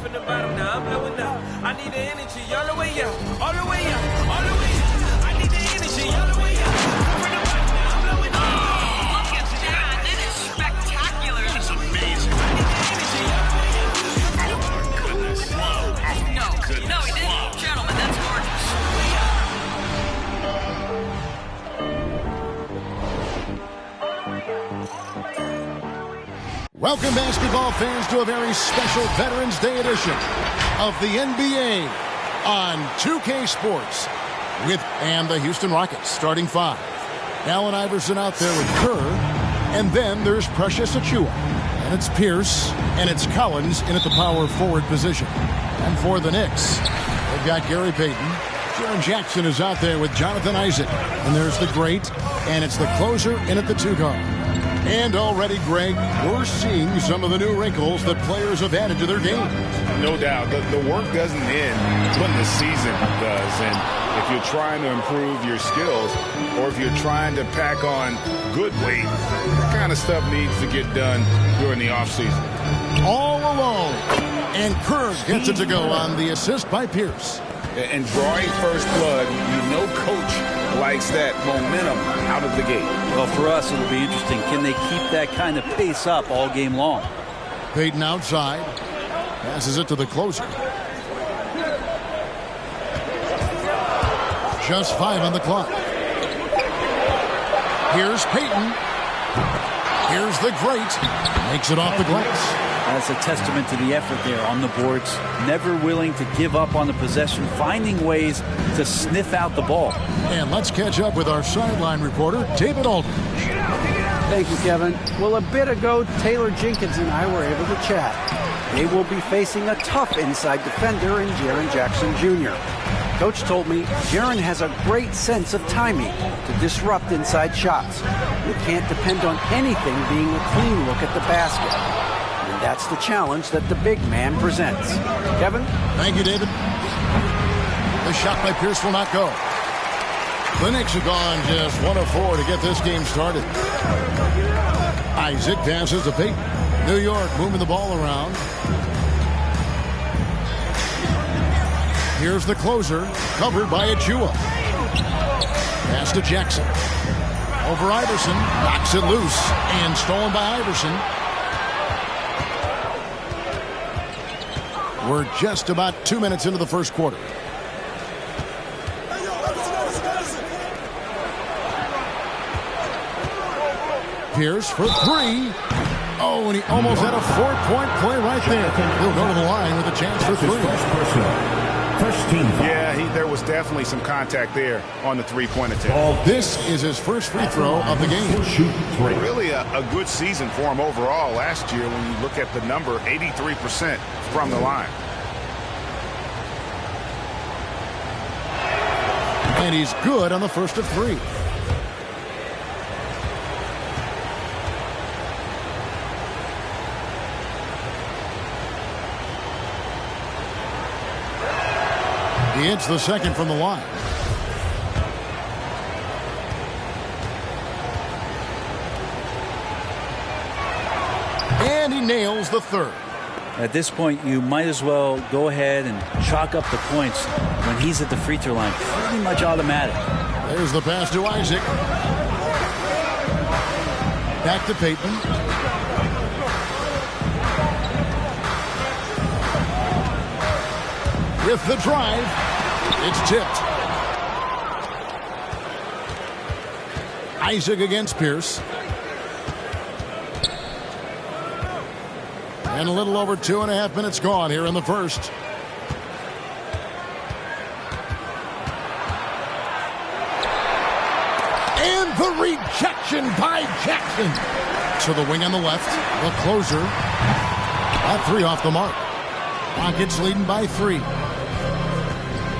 from the bottom, now I'm blowing up. I need the energy, all the way up, all the way up, all the way up. I need the energy, all the way up. From the bottom, now I'm blowing up. Look at that. That is spectacular. That's amazing. I need the energy, all the way up. Oh, my goodness. No, he didn't. Gentlemen, that's gorgeous. Welcome, basketball fans, to a very special Veterans Day edition of the NBA on 2K Sports and the Houston Rockets starting five. Allen Iverson out there with Kerr, and then there's Precious Achiuwa, and it's Pierce, and it's Collins in at the power forward position. And for the Knicks, they've got Gary Payton. Jaren Jackson is out there with Jonathan Isaac, and there's the great, and it's the closer in at the two guard. And already, Greg, we're seeing some of the new wrinkles that players have added to their game. No doubt. The work doesn't end when the season does. And if you're trying to improve your skills or if you're trying to pack on good weight, that kind of stuff needs to get done during the offseason. All alone. And Kerr gets it to go on the assist by Pierce. And drawing first blood, you know coach likes that momentum out of the gate. Well, for us, it'll be interesting. Can they keep that kind of pace up all game long? Payton outside. Passes it to the closer. Just 5 on the clock. Here's Payton. Here's the great. Makes it off the glass. That's a testament to the effort there on the boards. Never willing to give up on the possession, finding ways to sniff out the ball. And let's catch up with our sideline reporter, David Aldridge. Thank you, Kevin. Well, a bit ago, Taylor Jenkins and I were able to chat. They will be facing a tough inside defender in Jaren Jackson Jr. Coach told me Jaren has a great sense of timing to disrupt inside shots. You can't depend on anything being a clean look at the basket. And that's the challenge that the big man presents. Kevin? Thank you, David. The shot by Pierce will not go. The Knicks have gone just 1 of 4 to get this game started. Isaac passes to Payton. New York moving the ball around. Here's the closer, covered by Achiuwa. Pass to Jackson. Over Iverson, knocks it loose, and stolen by Iverson. We're just about 2 minutes into the first quarter. Pierce for 3. Oh, and he almost had a 4-point play right there. He'll go to the line with a chance for 3. Yeah, there was definitely some contact there on the three-point attempt. This is his first free throw of the game. Really a good season for him overall last year when you look at the number, 83% from the line. And he's good on the first of 3. He hits the second from the line. And he nails the third. At this point, you might as well go ahead and chalk up the points when he's at the free throw line. Pretty much automatic. There's the pass to Isaac. Back to Payton. With the drive, it's tipped. Isaac against Pierce. And a little over 2.5 minutes gone here in the first. And the rejection by Jackson. To the wing on the left. The closer. At 3 off the mark. Rockets leading by 3.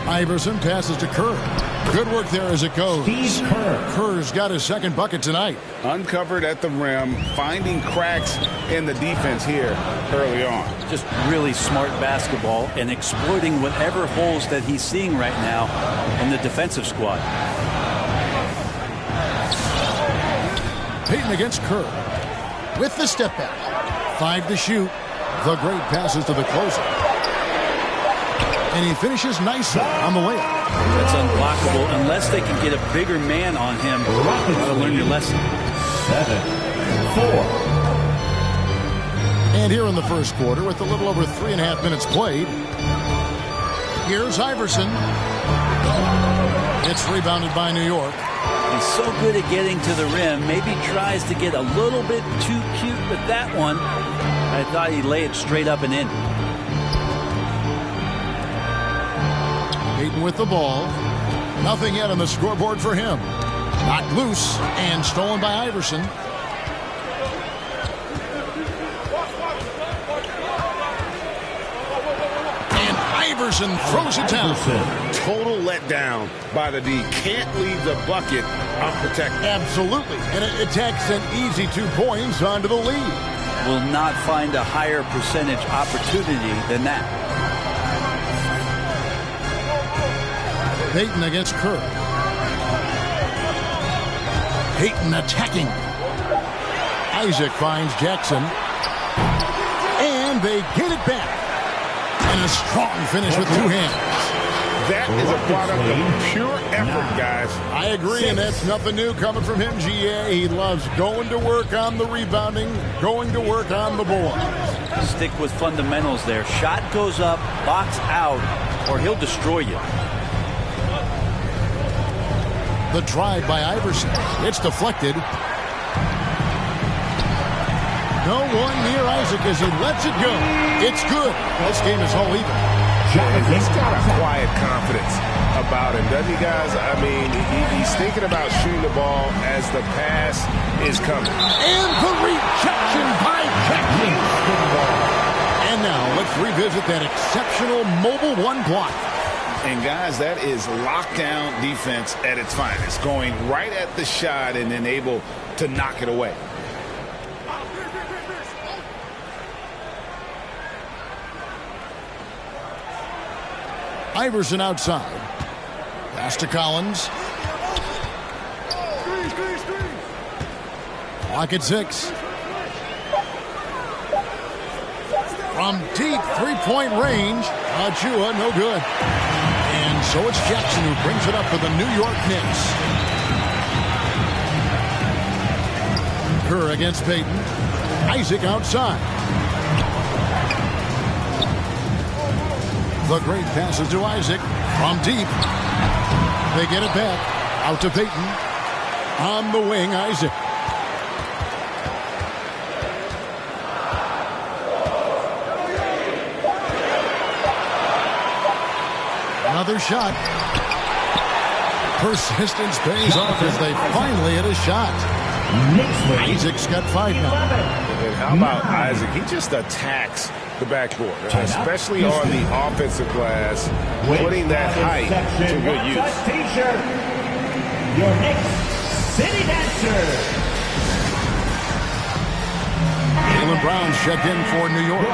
Iverson passes to Kerr. Good work there as it goes. Kerr's got his second bucket tonight. Uncovered at the rim, finding cracks in the defense here early on. Just really smart basketball and exploiting whatever holes that he's seeing right now in the defensive squad. Payton against Kerr. With the step back. 5 to shoot. The great passes to the closer. And he finishes nicely on the layup. That's unblockable unless they can get a bigger man on him. You gotta learn your lesson. 7-4. And here in the first quarter, with a little over 3.5 minutes played, here's Iverson. It's rebounded by New York. He's so good at getting to the rim. Maybe tries to get a little bit too cute with that one. I thought he'd lay it straight up and in. Payton with the ball. Nothing yet on the scoreboard for him. Knocked loose and stolen by Iverson. And Iverson throws it down. Total letdown by the D. Can't leave the bucket unprotected. Absolutely. And it takes an easy 2 points onto the lead. Will not find a higher percentage opportunity than that. Payton against Kerr. Payton attacking. Isaac finds Jackson. And they get it back. And a strong finish with 2 hands. That is a product of pure effort, guys. I agree, and that's nothing new coming from him, GA. He loves going to work on the rebounding, going to work on the board. Stick with fundamentals there. Shot goes up, box out, or he'll destroy you. The drive by Iverson. It's deflected. No one near Isaac as he lets it go. It's good. This game is all even. He's got a quiet confidence about him, doesn't he, guys? I mean, he's thinking about shooting the ball as the pass is coming. And the rejection by Jackson. And now let's revisit that exceptional mobile 1 block. And, guys, that is lockdown defense at its finest, going right at the shot and then able to knock it away. Iverson outside. Pass to Collins. Clock at 6. From deep 3-point range, Achua, no good. And so it's Jackson who brings it up for the New York Knicks. Kerr against Payton. Isaac outside. The great passes to Isaac from deep. They get it back. Out to Payton. On the wing, Isaac. Another shot. Persistence pays off as they finally hit a shot. Isaac's got 5 now. And how about Isaac? He just attacks the backboard, especially on the offensive glass, putting that height to good use. T-shirt, your next city dancer. Jaylen Brown's checked in for New York.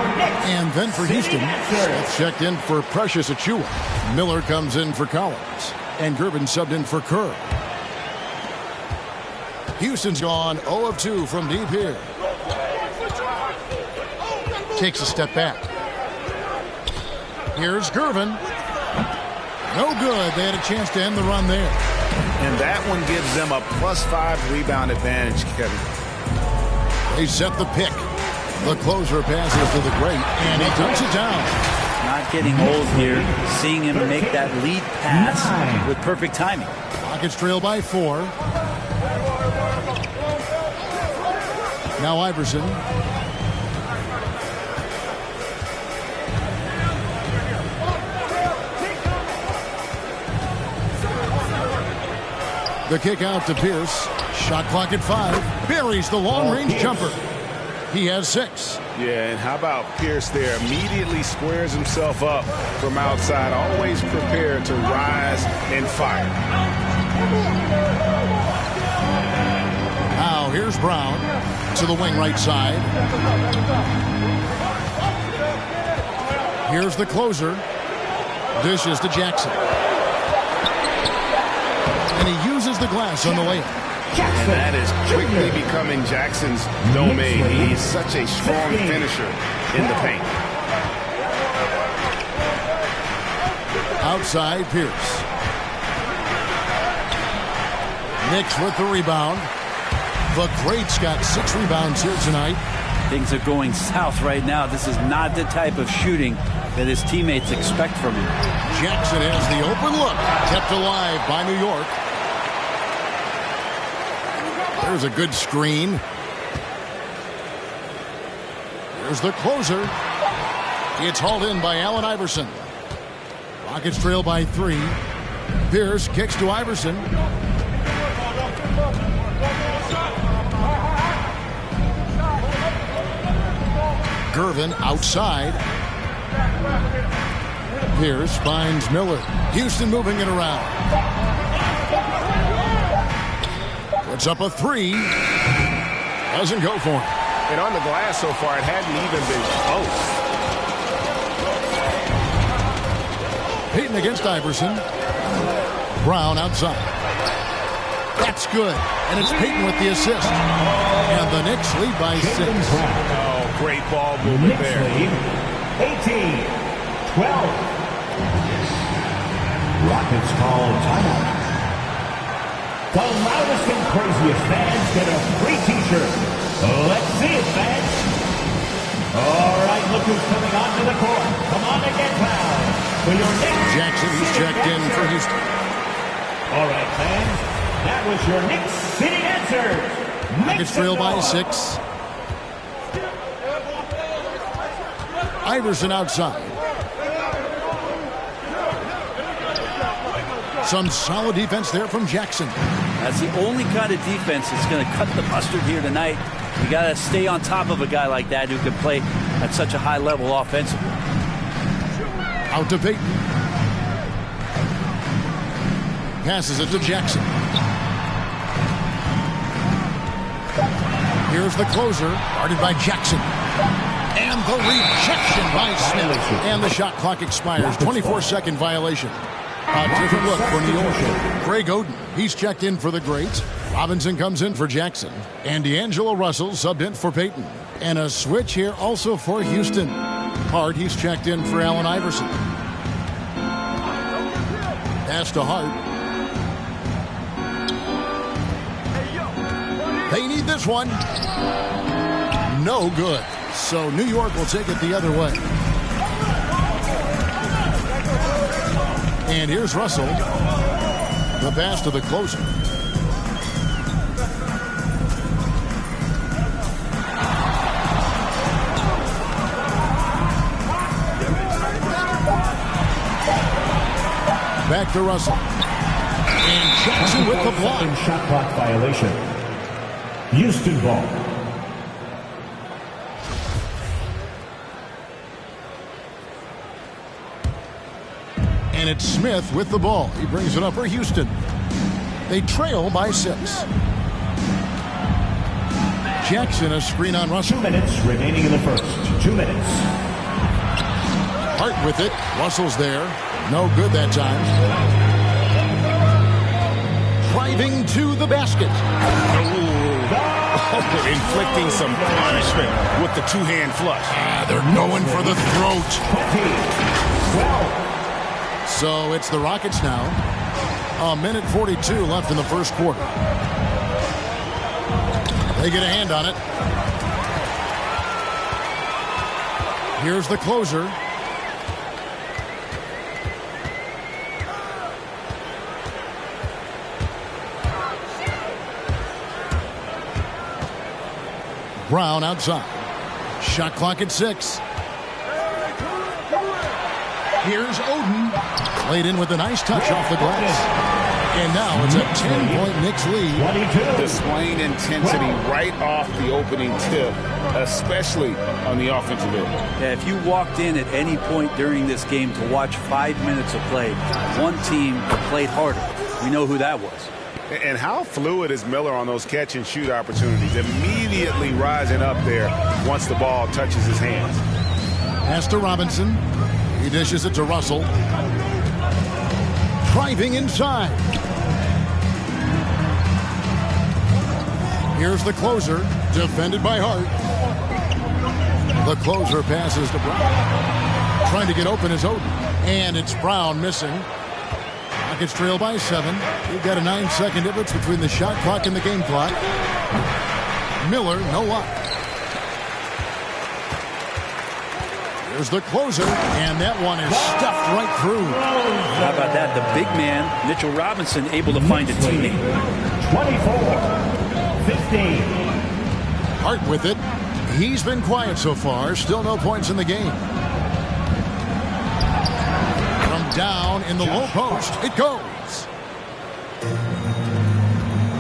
And then for Houston, Smith checked in for Precious Achua. Miller comes in for Collins. And Gervin subbed in for Kerr. Houston's gone 0 of 2 from deep here. Takes a step back. Here's Gervin. No good. They had a chance to end the run there. And that one gives them a +5 rebound advantage, Kevin. They set the pick. The closer passes to the great, and he dunks it down. Not getting old here. Seeing him make that lead pass with perfect timing. Rockets trail by 4. Now Iverson. The kick out to Pierce. Shot clock at 5. Buries the long-range jumper. He has 6. Yeah, and how about Pierce there? Immediately squares himself up from outside. Always prepared to rise and fire. Now here's Brown to the wing right side. Here's the closer. Dishes to Jackson. And he uses the glass on the layup. And that is quickly becoming Jackson's domain. He's such a strong finisher in the paint. Outside, Pierce. Knicks with the rebound. The Greats got 6 rebounds here tonight. Things are going south right now. This is not the type of shooting that his teammates expect from him. Jackson has the open look. Kept alive by New York. There's a good screen. Here's the closer. It's hauled in by Allen Iverson. Rockets trail by 3. Pierce kicks to Iverson. Gervin outside. Pierce finds Miller. Houston moving it around. Puts up a 3. Doesn't go for him. And on the glass so far, it hadn't even been close. Payton against Iverson. Brown outside. That's good. And it's Payton with the assist. And the Knicks lead by 6. Oh, great ball movement there. 18-12. Rockets call timeout. The loudest and craziest fans get a free t-shirt. Let's see it, fans. All right, look who's coming onto the court. Come on and get fouled. For your Knicks. Jackson, who's checked in for Houston. All right, fans. That was your Knicks City Dancers. Rockets trail by 6. Iverson outside. Some solid defense there from Jackson. That's the only kind of defense that's going to cut the mustard here tonight. You got to stay on top of a guy like that who can play at such a high level offensively. Out to Payton. Passes it to Jackson. Here's the closer, guarded by Jackson. And the rejection by Smith. And the shot clock expires. 24-second violation. A different look for New York. Greg Oden, he's checked in for the Greats. Robinson comes in for Jackson. And D'Angelo Russell subbed in for Payton. And a switch here also for Houston. Hart, he's checked in for Allen Iverson. Pass to Hart. They need this one. No good. So New York will take it the other way. And here's Russell. The pass to the closer. Back to Russell. And Jackson with the block. Shot clock violation. Houston ball. And it's Smith with the ball. He brings it up for Houston. They trail by 6. Jackson, a screen on Russell. 2 minutes remaining in the first. 2 minutes. Hart with it. Russell's there. No good that time. Driving to the basket. Inflicting some punishment with the two-hand flush. They're going for the throat. 12. So it's the Rockets now. 1:42 left in the first quarter. They get a hand on it. Here's the closer. Brown outside. Shot clock at 6. Here's Oden. Laid in with a nice touch off the glass. And now it's a 10-point Knicks lead. 22. Displaying intensity right off the opening tip, especially on the offensive end. Yeah, if you walked in at any point during this game to watch 5 minutes of play, one team played harder. We know who that was. And how fluid is Miller on those catch and shoot opportunities, immediately rising up there once the ball touches his hands. Pass to Robinson. He dishes it to Russell. Driving inside. Here's the closer, defended by Hart. The closer passes to Brown. trying to get open is Oden. And it's Brown missing. Rockets trail by 7. You've got a 9-second difference between the shot clock and the game clock. Miller, no luck. Here's the closer, and that one is stuffed right through. How about that? The big man, Mitchell Robinson, able to find a teammate. 24-15. Hart with it. He's been quiet so far. Still no points in the game. From down in the low post, it goes.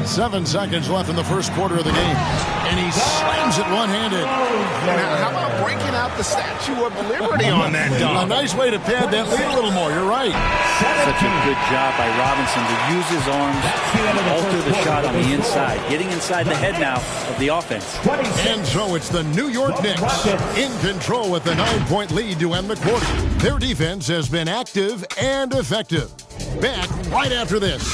7 seconds left in the first quarter of the game. And he slams it one-handed. How about breaking out the Statue of Liberty on that dunk? A nice way to pad that lead a little more. You're right. Such a good job by Robinson to use his arms and alter the shot on the inside. Getting inside the head now of the offense. And so it's the New York Knicks in control with a 9-point lead to end the quarter. Their defense has been active and effective. Back right after this.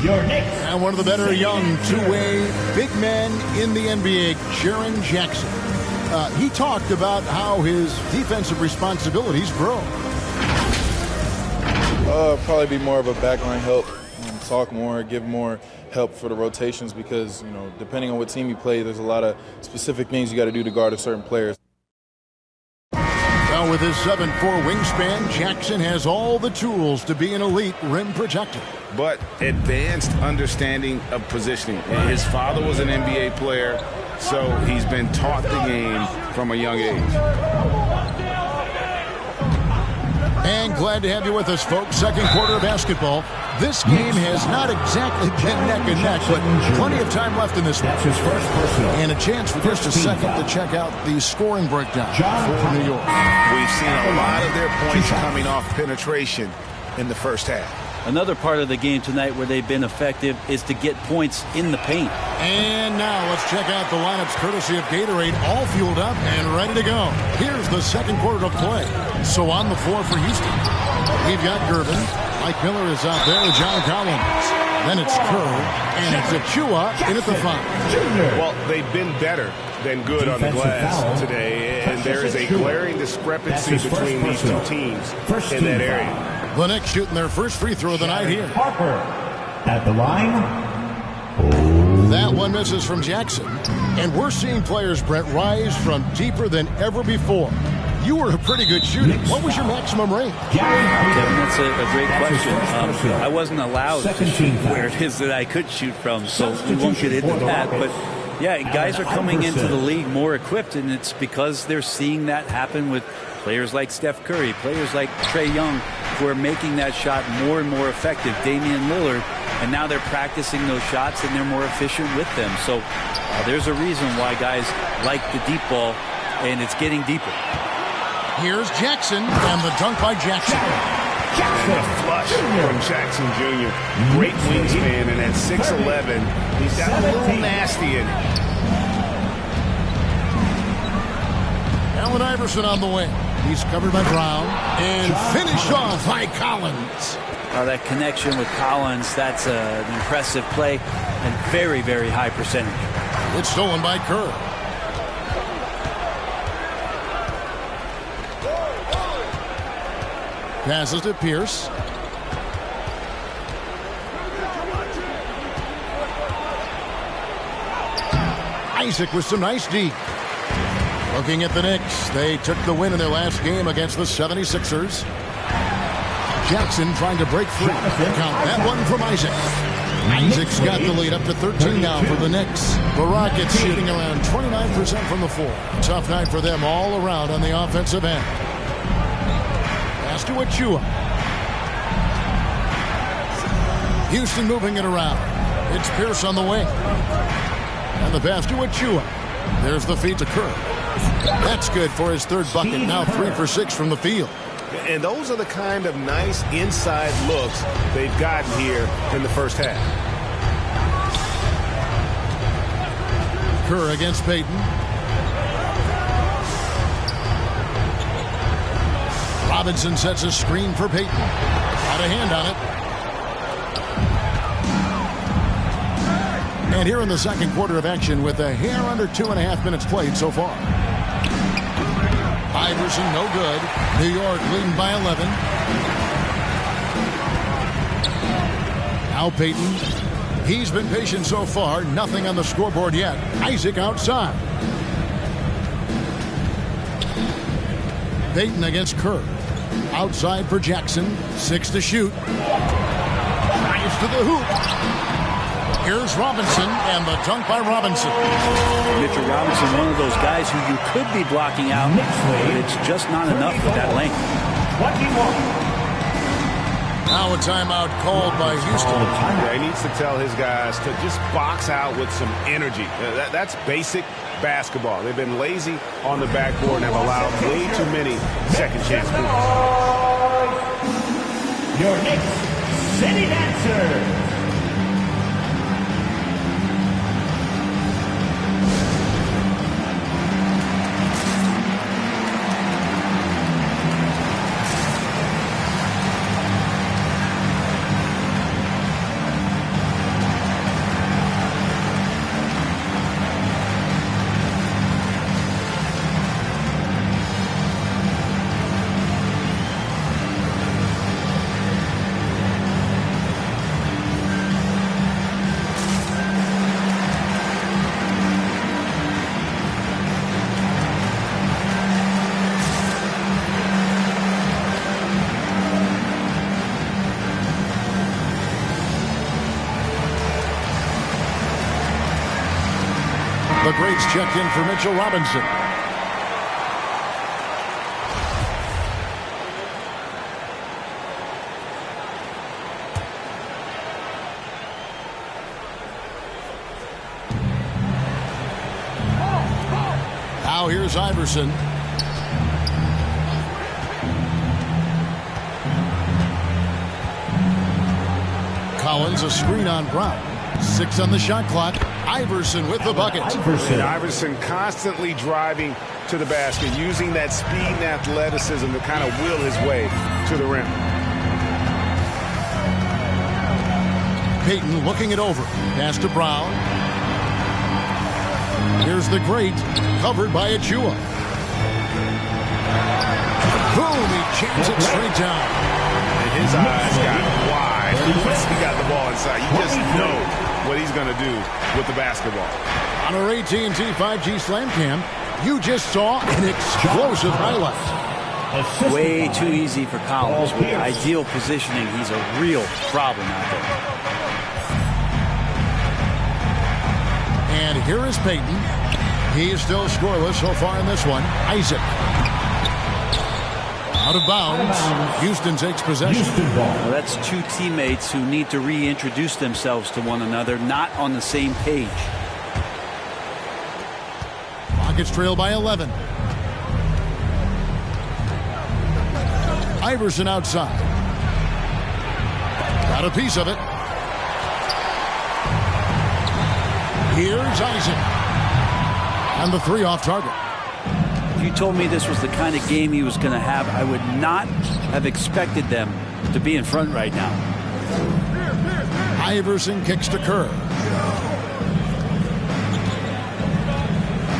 And one of the better young two-way big men in the NBA, Jaren Jackson. He talked about how his defensive responsibilities grow. Probably be more of a backline help, talk more, give more help for the rotations because, depending on what team you play, there's a lot of specific things you got to do to guard a certain player. Now with his 7'4" wingspan, Jackson has all the tools to be an elite rim protector. But advanced understanding of positioning. His father was an NBA player, so he's been taught the game from a young age. And glad to have you with us, folks. Second quarter of basketball. This game has not exactly been neck and neck, but plenty of time left in this one. And a chance for just a second to check out the scoring breakdown for New York. We've seen a lot of their points coming off penetration in the first half. Another part of the game tonight where they've been effective is to get points in the paint. And now let's check out the lineups courtesy of Gatorade, all fueled up and ready to go. Here's the second quarter of play. So on the floor for Houston, we've got Gervin. Mike Miller is out there with John Collins. Then it's Kerr, and it's Achua in at the 5. Well, they've been better than good on the glass today, and there is a glaring discrepancy between these two teams in that area. The Knicks shooting their first free throw of the night here. Harper at the line. That one misses from Jackson. And we're seeing players, Brent, rise from deeper than ever before. You were a pretty good shooter. What was your maximum range? Kevin, that's a great question. I wasn't allowed to shoot where it is that I could shoot from, so we won't get into that. But, yeah, guys are coming into the league more equipped, and it's because they're seeing that happen with players like Steph Curry, players like Trae Young, who are making that shot more and more effective, Damian Lillard, and now they're practicing those shots and they're more efficient with them. So there's a reason why guys like the deep ball, and it's getting deeper. Here's Jackson, and the dunk by Jackson. And the flush from Jackson Jr. Great wingspan, and at 6'11", he's got a little nasty in it. Allen Iverson on the way. He's covered by Brown and finished off by Collins. That connection with Collins, that's an impressive play and very, very high percentage. It's stolen by Kerr. Passes to Pierce. Isaac with some nice D. Looking at the Knicks, they took the win in their last game against the 76ers. Jackson trying to break free. Count that one from Isaac. Isaac's got the lead up to 13 now for the Knicks. The Rockets shooting around 29% from the floor. Tough night for them all around on the offensive end. Pass to Achua. Houston moving it around. It's Pierce on the wing. And the pass to Achua. There's the feed to Kerr. That's good for his third bucket. Now 3 for 6 from the field. And those are the kind of nice inside looks they've gotten here in the first half. Kerr against Payton. Robinson sets a screen for Payton. Got a hand on it. And here in the second quarter of action with a hair under 2.5 minutes played so far. Iverson, no good. New York leading by 11. Now Payton. He's been patient so far. Nothing on the scoreboard yet. Isaac outside. Payton against Kerr. Outside for Jackson. 6 to shoot. Drives to the hoop. Here's Robinson, and the dunk by Robinson. Mitchell Robinson, one of those guys who you could be blocking out, but it's just not enough with that length. Now a timeout called by Houston. Yeah, he needs to tell his guys to just box out with some energy. That's basic basketball. They've been lazy on the backboard and have allowed way too many second chance moves. Your next city dancer. The greats checked in for Mitchell Robinson. Now here's Iverson. Collins, a screen on Brown. 6 on the shot clock. Iverson with the bucket. Iverson constantly driving to the basket, using that speed and athleticism to kind of will his way to the rim. Payton looking it over. Pass to Brown. Here's the great, covered by Achua. Boom, he jams it straight down. And his eyes got wide once he got the ball inside. You just know what he's going to do with the basketball. On our AT&T 5G Slam Cam, you just saw an explosive highlight. Way too easy for Collins. With ideal positioning, he's a real problem out there. And here is Payton. He is still scoreless so far in this one. Isaac. Out of bounds. Houston takes possession. Well, that's two teammates who need to reintroduce themselves to one another, not on the same page. Rockets trail by 11. Iverson outside. Got a piece of it. Here's Isaac. And the 3 off target. If you told me this was the kind of game he was going to have, I would not have expected them to be in front right now. Iverson kicks to Kerr.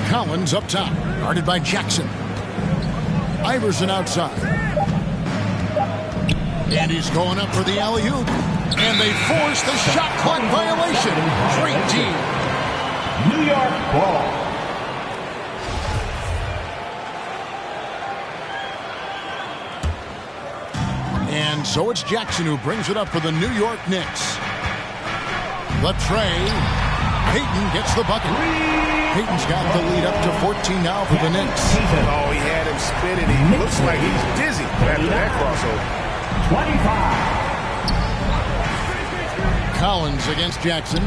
Collins up top, guarded by Jackson. Iverson outside. And he's going up for the alley-oop. And they force the shot clock violation. Great team. New York ball. And so it's Jackson who brings it up for the New York Knicks. The tray. Payton gets the bucket. Payton's got the lead up to 14 now for the Knicks. Oh, he had him spinning. He looks like he's dizzy after that crossover. 25. Collins against Jackson.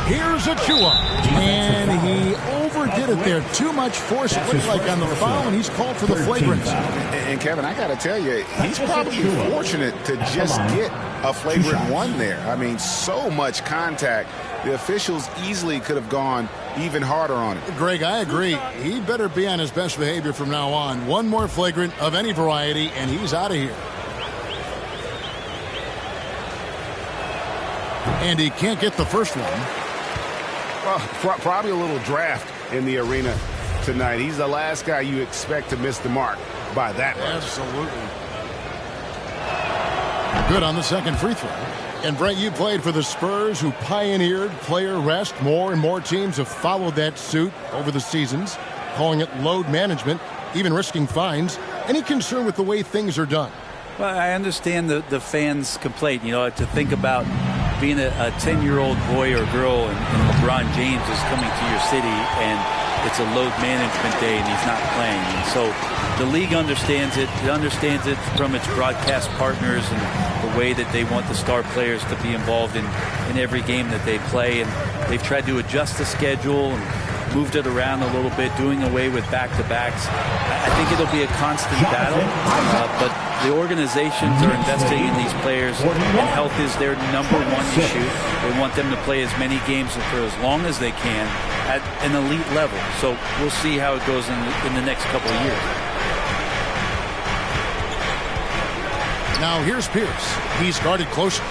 Here's Achua. And he overdid it there. Too much force, it looked like, on the foul, and he's called for the flagrant. And Kevin, I got to tell you, he's probably fortunate to just get a flagrant one there. I mean, so much contact the officials easily could have gone even harder on it. Greg, I agree. He better be on his best behavior from now on. One more flagrant of any variety, and he's out of here. And he can't get the first one. Well, probably a little draft in the arena tonight. He's the last guy you expect to miss the mark by that much. Absolutely. Good on the second free throw. And Brent, you played for the Spurs, who pioneered player rest. More and more teams have followed that suit over the seasons, calling it load management, even risking fines. Any concern with the way things are done? Well, I understand the fans' complaint. You know, to think about being a 10-year-old boy or girl and LeBron James is coming to your city and it's a load management day and he's not playing. And so the league understands it. It understands it from its broadcast partners and the way that they want the star players to be involved in every game that they play. And they've tried to adjust the schedule and moved it around a little bit, doing away with back-to-backs. I think it'll be a constant battle, but the organizations are investing in these players, and health is their number one issue. They want them to play as many games for as long as they can at an elite level. So we'll see how it goes in the next couple of years. Now here's Pierce. He's guarded closely.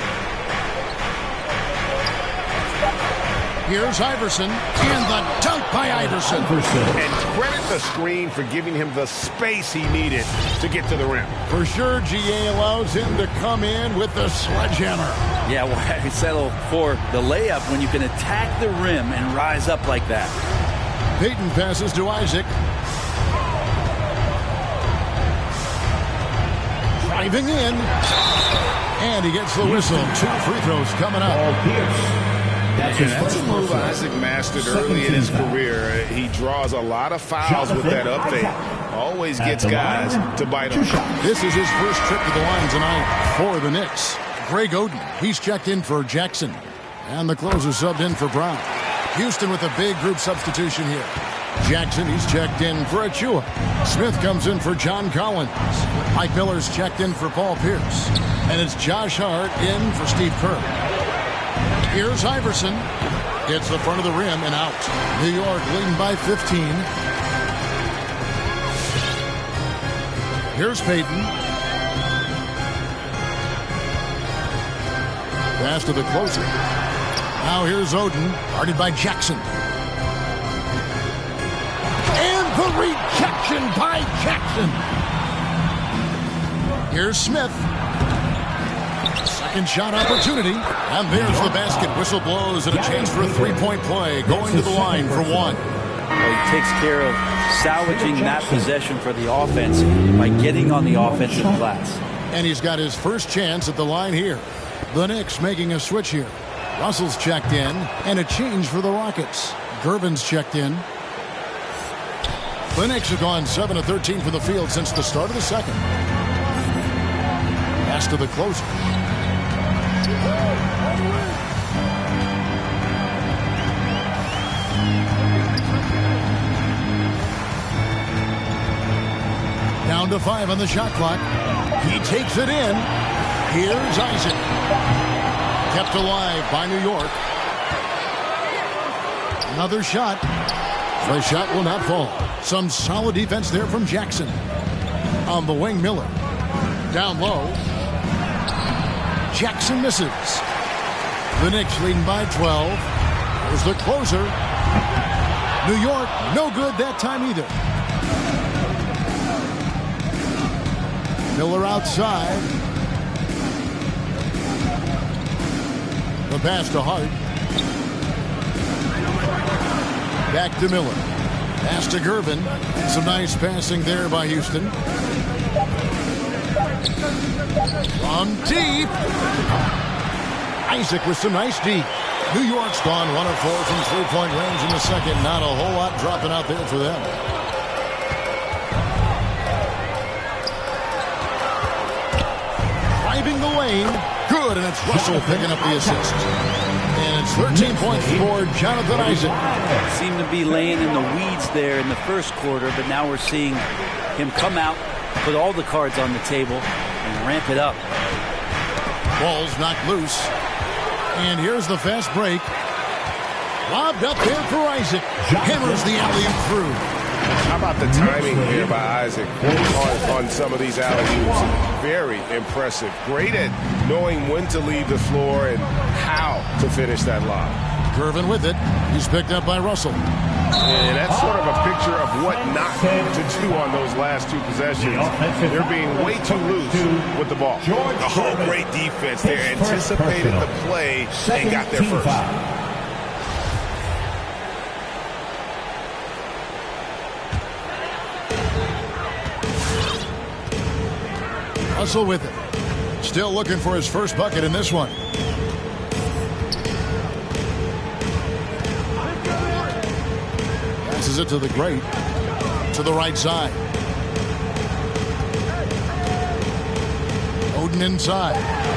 Here's Iverson, and the dunk by Iverson. And credit the screen for giving him the space he needed to get to the rim. For sure, GA allows him to come in with the sledgehammer. Yeah, why settle for the layup when you can attack the rim and rise up like that? Payton passes to Isaac. Driving in. And he gets the whistle. 2 free throws coming up. That's a move Isaac mastered early in his career. He draws a lot of fouls with that up fake. Always gets guys to bite on. This is his first trip to the line tonight for the Knicks. Greg Oden, he's checked in for Jackson. And the closer subbed in for Brown. Houston with a big group substitution here. Jackson, he's checked in for Achua. Smith comes in for John Collins. Mike Miller's checked in for Paul Pierce. And it's Josh Hart in for Steve Kerr. Here's Iverson. Hits the front of the rim and out. New York leading by 15. Here's Payton. Pass to the closer. Now here's Oden, guarded by Jackson. And the rejection by Jackson. Here's Smith. Second shot opportunity. And there's the basket. Whistle blows and a chance for a three-point play. Going to the line for one. Well, he takes care of salvaging that possession for the offense by getting on the offensive glass. And he's got his first chance at the line here. The Knicks making a switch here. Russell's checked in, and a change for the Rockets. Gervin's checked in. The Knicks have gone 7 of 13 from the field since the start of the second. Pass to the closer. Down to 5 on the shot clock. He takes it in. Here's Isaac. Kept alive by New York. Another shot. The shot will not fall. Some solid defense there from Jackson. On the wing, Miller. Down low. Jackson misses. The Knicks leading by 12. Here's the closer. New York, no good that time either. Miller outside. The pass to Hart. Back to Miller. Pass to Gervin. Some nice passing there by Houston. From deep. Isaac with some nice deep. New York's gone 1 of 4 from three-point range in the second. Not a whole lot dropping out there for them. Driving the lane. Good, and it's Russell picking up the assist. And it's 13 points for Jonathan Isaac. Seemed to be laying in the weeds there in the first quarter, but now we're seeing him come out, put all the cards on the table, and ramp it up. Ball's knocked loose. And here's the fast break. Lobbed up there for Isaac. Hammers the alley-oop through. How about the timing here by Isaac on some of these alley-oops? Very impressive. Great at knowing when to leave the floor and how to finish that lob. Gervin with it. He's picked up by Russell. And that's sort of a picture of what not to do on those last two possessions. They're being way too loose with the ball. Oh, great defense there. Anticipated the play and got there first. Russell with it. Still looking for his first bucket in this one. Passes it to the great. To the right side. Oden inside.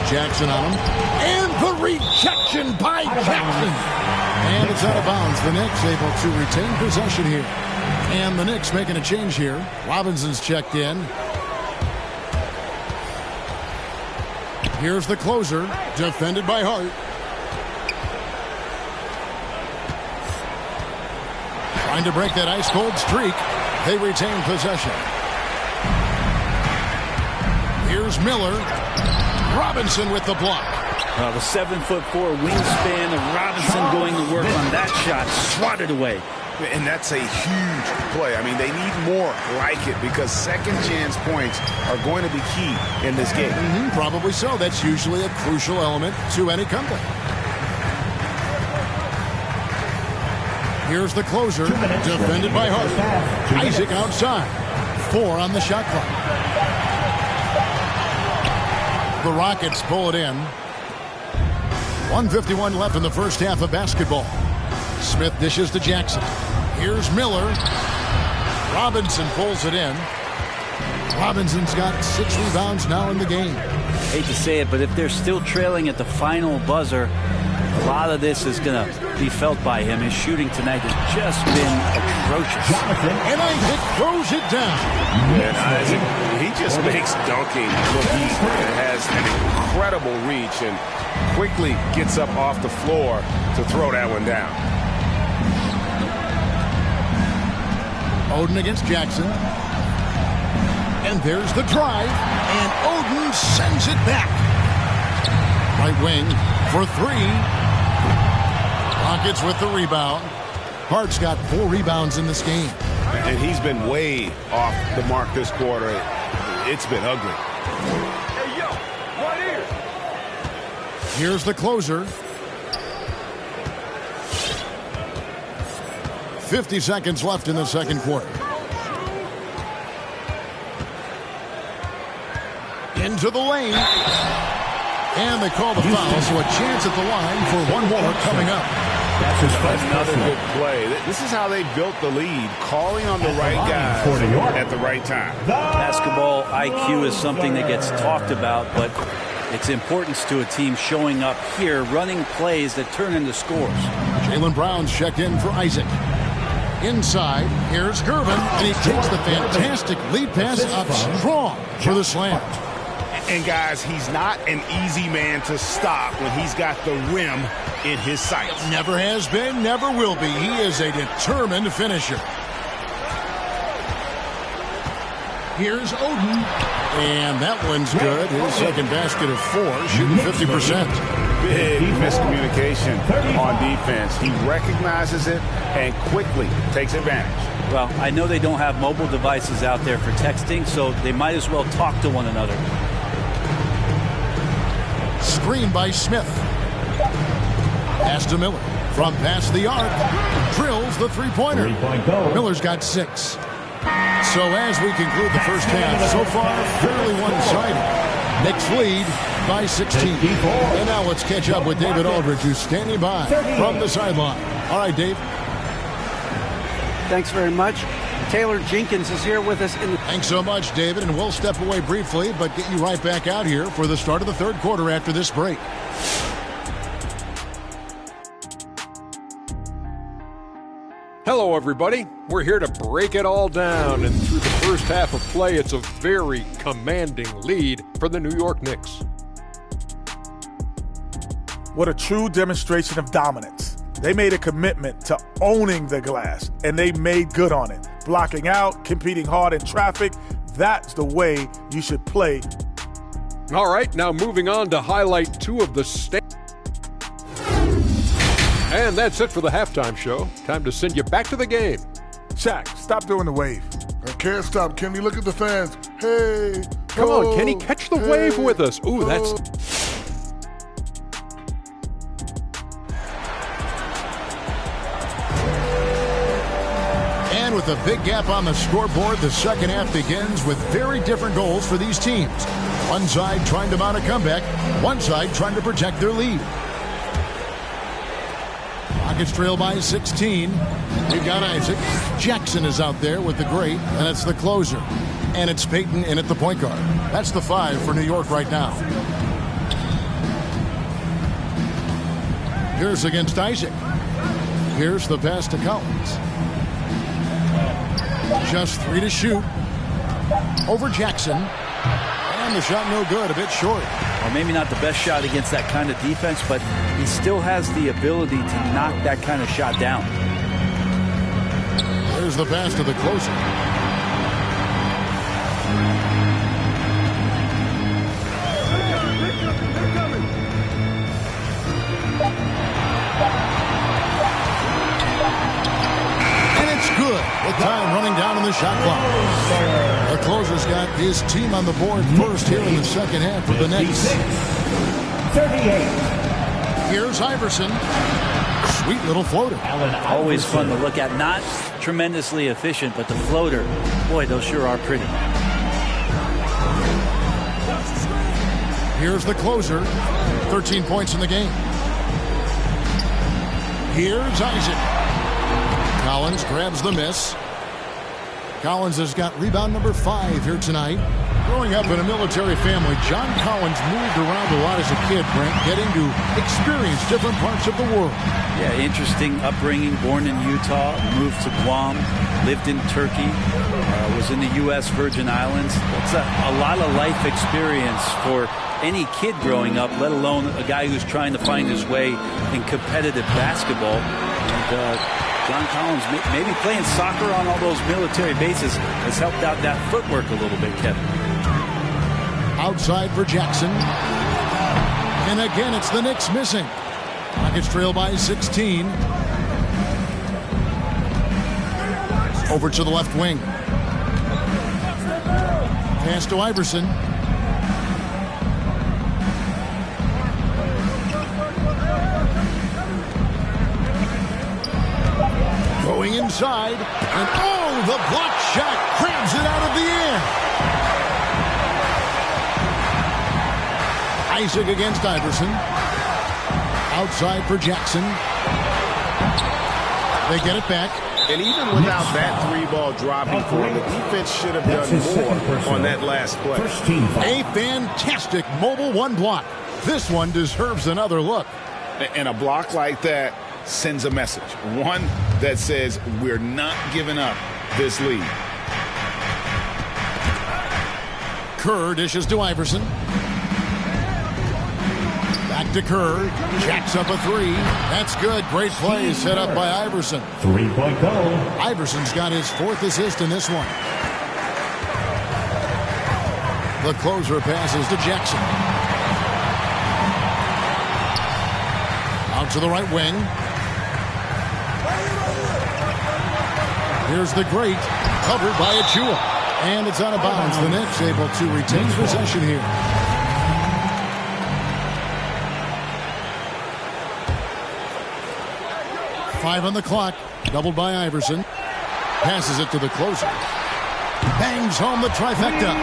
Jackson on him. And the rejection by Jackson. And it's out of bounds. The Knicks able to retain possession here. And the Knicks making a change here. Robinson's checked in. Here's the closer, defended by Hart. Trying to break that ice-cold streak. They retain possession. Here's Miller. Robinson with the block. The 7'4" wingspan of Robinson going to work on that shot. Swatted away. And that's a huge play. I mean, they need more like it because second chance points are going to be key in this game. Probably so. That's usually a crucial element to any comeback. Here's the closer, defended by Hart. Isaac outside. 4 on the shot clock. The Rockets pull it in. 1:51 left in the first half of basketball. Smith dishes to Jackson. Here's Miller. Robinson pulls it in. Robinson's got 6 rebounds now in the game. Hate to say it, but if they're still trailing at the final buzzer, a lot of this is going to be felt by him. His shooting tonight has just been atrocious. And Isaac throws it down. And Isaac, he just makes dunking look easy. It has an incredible reach and quickly gets up off the floor to throw that one down. Oden against Jackson. And there's the drive. And Oden sends it back. Right wing for 3. Rockets with the rebound. Hart's got 4 rebounds in this game. And he's been way off the mark this quarter. It's been ugly. Hey, yo, right here. Here's the closer. 50 seconds left in the second quarter. Into the lane. And they call the foul, so a chance at the line for one more coming up. That's another good play. This is how they built the lead, calling on the right guy at the right time. Basketball IQ is something that gets talked about, but its importance to a team showing up here, running plays that turn into scores. Jaylen Brown's checked in for Isaac. Inside, here's Gervin, and he takes the fantastic lead pass up strong for the slam. And guys, he's not an easy man to stop when he's got the rim in his sights. Never has been, never will be. He is a determined finisher. Here's Oden. And that one's good. His second basket of 4, shooting 50%. Big miscommunication on defense. He recognizes it and quickly takes advantage. Well, I know they don't have mobile devices out there for texting, so they might as well talk to one another. Screen by Smith. Pass to Miller. From past the arc. Drills the three-pointer. Miller's got 6. So as we conclude the first half, so far fairly one-sided. Knicks lead by 16. And now let's catch up with David Aldridge, who's standing by from the sideline. All right, Dave. Thanks very much. Taylor Jenkins is here with us. Thanks so much, David, and we'll step away briefly, but get you right back out here for the start of the third quarter after this break. Hello, everybody. We're here to break it all down, and through the first half of play, it's a very commanding lead for the New York Knicks. What a true demonstration of dominance. They made a commitment to owning the glass, and they made good on it. Blocking out, competing hard in traffic, that's the way you should play. All right, now moving on to highlight 2 of the And that's it for the halftime show. Time to send you back to the game. Shaq, stop doing the wave. I can't stop, Kenny. Look at the fans. Hey. Come on, Kenny, catch the wave with us. Ooh, that's... And with a big gap on the scoreboard, the second half begins with very different goals for these teams. One side trying to mount a comeback, one side trying to protect their lead. Rockets trail by 16. We've got Isaac. Jackson is out there with the great, and it's the closer. And it's Peyton in at the point guard. That's the 5 for New York right now. Here's against Isaac. Here's the pass to Collins. Just 3 to shoot. Over Jackson. And the shot no good, a bit short. Well, maybe not the best shot against that kind of defense, but he still has the ability to knock that kind of shot down. There's the pass to the closer. And it's good with time running down in the shot clock. The closer's got his team on the board first here in the second half for the Knicks. 38. Here's Iverson. Sweet little floater. Always fun to look at. Not tremendously efficient, but the floater, boy, those sure are pretty. Here's the closer. 13 points in the game. Here's Isaac. Collins grabs the miss. Collins has got rebound number 5 here tonight. Growing up in a military family, John Collins moved around a lot as a kid, Brent, getting to experience different parts of the world. Yeah, interesting upbringing. Born in Utah, moved to Guam, lived in Turkey, was in the U.S. Virgin Islands. It's a lot of life experience for any kid growing up, let alone a guy who's trying to find his way in competitive basketball. And John Collins, maybe playing soccer on all those military bases, has helped out that footwork a little bit, Kevin. Outside for Jackson. And again, it's the Knicks missing. Rockets trail by 16. Over to the left wing. Pass to Iverson. Going inside. And oh, the block shot grabs it out of the air. Isaac against Iverson. Outside for Jackson. They get it back. And even without that 3-ball dropping for him, the defense should have done more on that last play. A fantastic mobile 1 block. This one deserves another look. And a block like that sends a message. One that says we're not giving up this lead. Kerr dishes to Iverson. Back to Kerr. Jacks up a 3. That's good. Great play set up by Iverson. 3-point goal. Iverson's got his 4th assist in this one. The closer passes to Jackson. Out to the right wing. Here's the great. Covered by Achua. And it's out of bounds. The Knicks able to retain possession here. Five on the clock. Doubled by Iverson. Passes it to the closer. Bangs home the trifecta.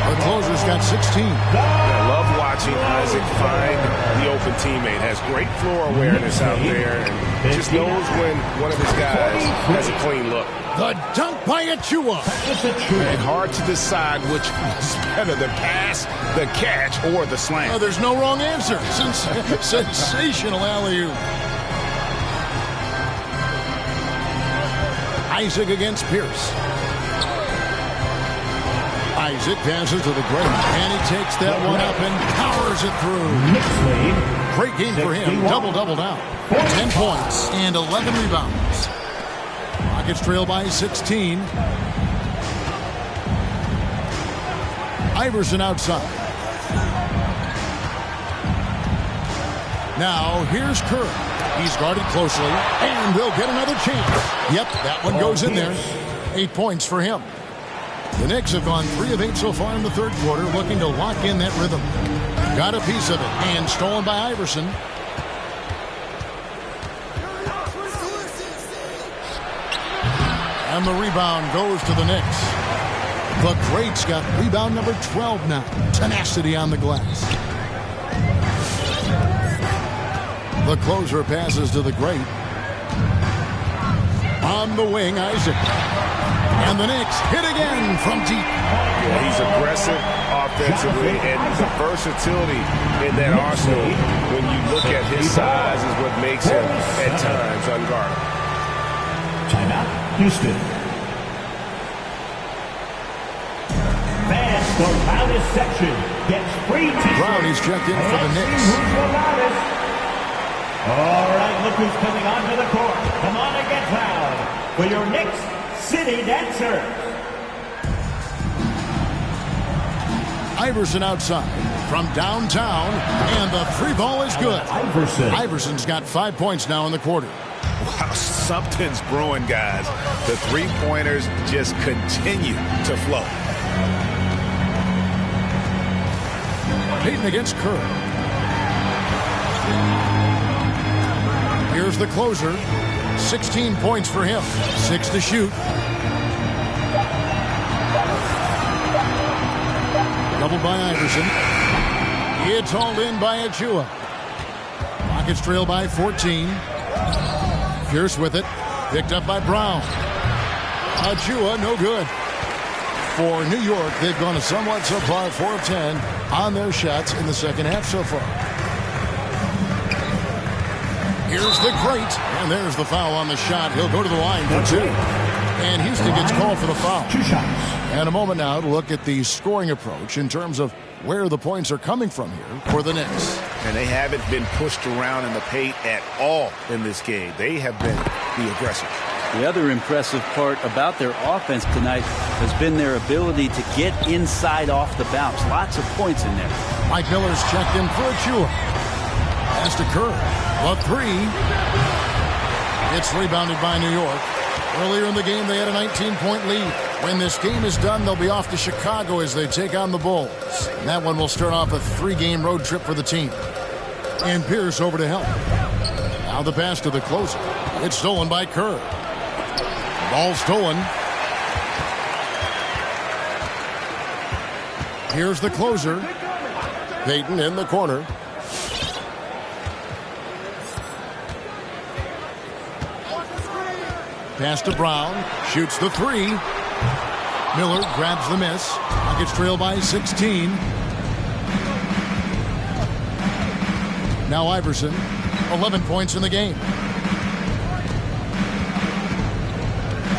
The closer's got 16. I love watching Isaac find the open teammate. Has great floor awareness out there and just knows when one of his guys has a clean look. The dunk by Achua. And hard to decide which is better, the pass, the catch, or the slam. Oh, there's no wrong answer. Sensational alley-oop. Isaac against Pierce. Isaac passes to the great, and he takes that one up and powers it through. Knicks lead Great game for him. Double-double now. 10 points and 11 rebounds. Rockets trail by 16. Iverson outside. Now here's Kerr. He's guarded closely, and they'll get another chance. Yep, that one goes in there. 8 points for him. The Knicks have gone 3 of 8 so far in the third quarter, looking to lock in that rhythm. Got a piece of it, and stolen by Iverson. And the rebound goes to the Knicks. The Greats got rebound number 12 now. Tenacity on the glass. The closer passes to the Great. On the wing, Isaac. And the Knicks hit again from deep. Yeah, he's aggressive offensively, and the versatility in that arsenal, when you look at his size, is what makes him, at times, unguardable. Timeout, Houston. Fans, the loudest section gets free t-shirts. Brownie's checked in for the Knicks. All right, look who's coming onto the court. Come on and get loud for your Knicks City Dancer. Iverson outside from downtown, and the three ball is good. Iverson's got 5 points now in the quarter. Wow, something's brewing, guys. The three-pointers just continue to flow. Payton against Kerr. Here's the closer. 16 points for him. 6 to shoot. Doubled by Iverson. It's hauled in by Achua. Rockets trail by 14. Pierce with it. Picked up by Brown. Achua, no good. For New York, they've gone a somewhat subpar 4 of 10 on their shots in the second half so far. Here's the Great, and there's the foul on the shot. He'll go to the line for 2. And Houston gets called for the foul. 2 shots. And a moment now to look at the scoring approach in terms of where the points are coming from here for the Knicks. And they haven't been pushed around in the paint at all in this game. They have been the aggressors. The other impressive part about their offense tonight has been their ability to get inside off the bounce. Lots of points in there. Mike Miller's checked in for Achua. Pass to Kerr. The 3. It's rebounded by New York. Earlier in the game, they had a 19-point lead. When this game is done, they'll be off to Chicago as they take on the Bulls. And that one will start off a 3-game road trip for the team. And Pierce over to help. Now the pass to the closer. It's stolen by Kerr. Ball stolen. Here's the closer. Payton in the corner. Pass to Brown. Shoots the 3. Miller grabs the miss. Rockets trail by 16. Now Iverson. 11 points in the game.